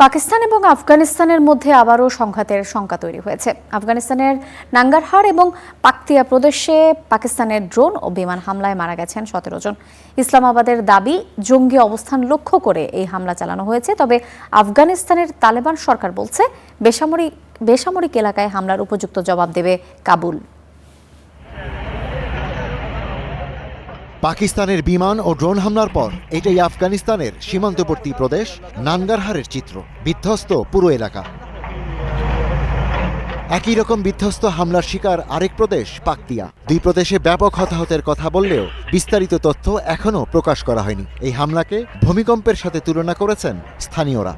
পাকিস্তান এবং আফগানিস্তানের মধ্যে আবারও সংঘাতের শঙ্কা তৈরি হয়েছে। আফগানিস্তানের নাঙ্গারহার এবং পাকতিয়া প্রদেশে পাকিস্তানের ড্রোন ও বিমান হামলায় মারা গেছেন 17 জন। ইসলামাবাদের দাবি, জঙ্গি অবস্থান লক্ষ্য করে এই হামলা চালানো হয়েছে। তবে আফগানিস্তানের তালেবান সরকার বলছে বেসামরিক এলাকায় হামলার উপযুক্ত জবাব দেবে কাবুল। পাকিস্তানের বিমান ও ড্রোন হামলার পর এটাই আফগানিস্তানের সীমান্তবর্তী প্রদেশ নানগারহারের চিত্র। বিধ্বস্ত পুরো এলাকা। একই রকম বিধ্বস্ত হামলার শিকার আরেক প্রদেশ পাকতিয়া। দুই প্রদেশে ব্যাপক হতাহতের কথা বললেও বিস্তারিত তথ্য এখনও প্রকাশ করা হয়নি। এই হামলাকে ভূমিকম্পের সাথে তুলনা করেছেন স্থানীয়রা।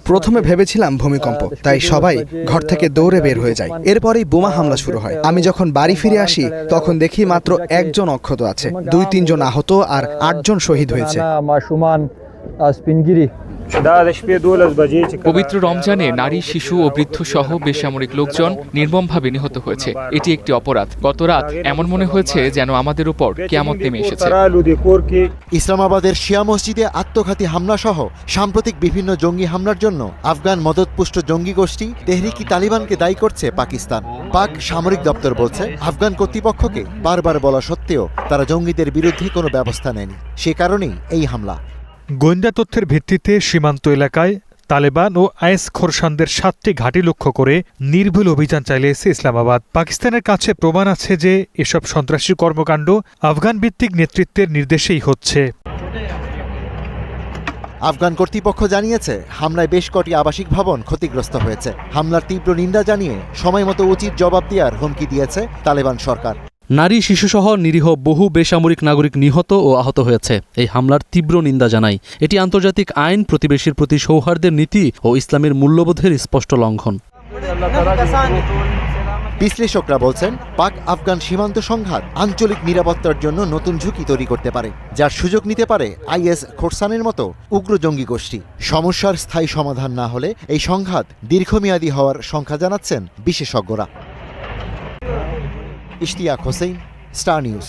প্রথমে ভেবেছিলাম ভূমিকম্প, তাই সবাই ঘর থেকে দৌড়ে বের হয়ে যায়। এরপরেই বোমা হামলা শুরু হয়। আমি যখন বাড়ি ফিরে আসি তখন দেখি মাত্র একজন অক্ষত আছে, 2-3 জন আহত আর 8 জন শহীদ হয়েছে। পবিত্র রমজানে নারী, শিশু ও বৃদ্ধ সহ বেসামরিক লোকজন নির্মমভাবে নিহত হয়েছে। এটি একটি অপরাধ। গত রাত এমন মনে হয়েছে যেন আমাদের উপর কিয়ামত নেমে এসেছে। ইসলামাবাদের শিয়া মসজিদে আত্মঘাতী হামলা সহ সাম্প্রতিক বিভিন্ন জঙ্গি হামলার জন্য আফগান মদতপুষ্ট জঙ্গি গোষ্ঠী তেহরিকি তালিবানকে দায়ী করছে পাকিস্তান। পাক সামরিক দপ্তর বলছে, আফগান কর্তৃপক্ষকে বারবার বলা সত্ত্বেও তারা জঙ্গিদের বিরুদ্ধে কোনো ব্যবস্থা নেয়নি। সে কারণেই এই হামলা। গোয়েন্দা তথ্যের ভিত্তিতে সীমান্ত এলাকায় তালেবান ও আইএস খোরসানদের 7টি ঘাঁটি লক্ষ্য করে নির্ভুল অভিযান চালিয়েছে ইসলামাবাদ। পাকিস্তানের কাছে প্রমাণ আছে যে এসব সন্ত্রাসী কর্মকাণ্ড আফগান ভিত্তিক নেতৃত্বের নির্দেশেই হচ্ছে। আফগান কর্তৃপক্ষ জানিয়েছে, হামলায় বেশ কটি আবাসিক ভবন ক্ষতিগ্রস্ত হয়েছে। হামলার তীব্র নিন্দা জানিয়ে সময়মতো উচিত জবাব দেওয়ার হুমকি দিয়েছে তালেবান সরকার। নারী, শিশুসহ নিরীহ বহু বেসামরিক নাগরিক নিহত ও আহত হয়েছে। এই হামলার তীব্র নিন্দা জানাই। এটি আন্তর্জাতিক আইন, প্রতিবেশীর প্রতি সৌহার্দ্যের নীতি ও ইসলামের মূল্যবোধের স্পষ্ট লঙ্ঘন। বিশ্লেষকরা বলছেন, পাক আফগান সীমান্ত সংঘাত আঞ্চলিক নিরাপত্তার জন্য নতুন ঝুঁকি তৈরি করতে পারে, যার সুযোগ নিতে পারে আইএস খোরসানের মতো উগ্র জঙ্গি গোষ্ঠী। সমস্যার স্থায়ী সমাধান না হলে এই সংঘাত দীর্ঘমেয়াদী হওয়ার শঙ্কা জানাচ্ছেন বিশেষজ্ঞরা। Ishtiaq Hossain, star news.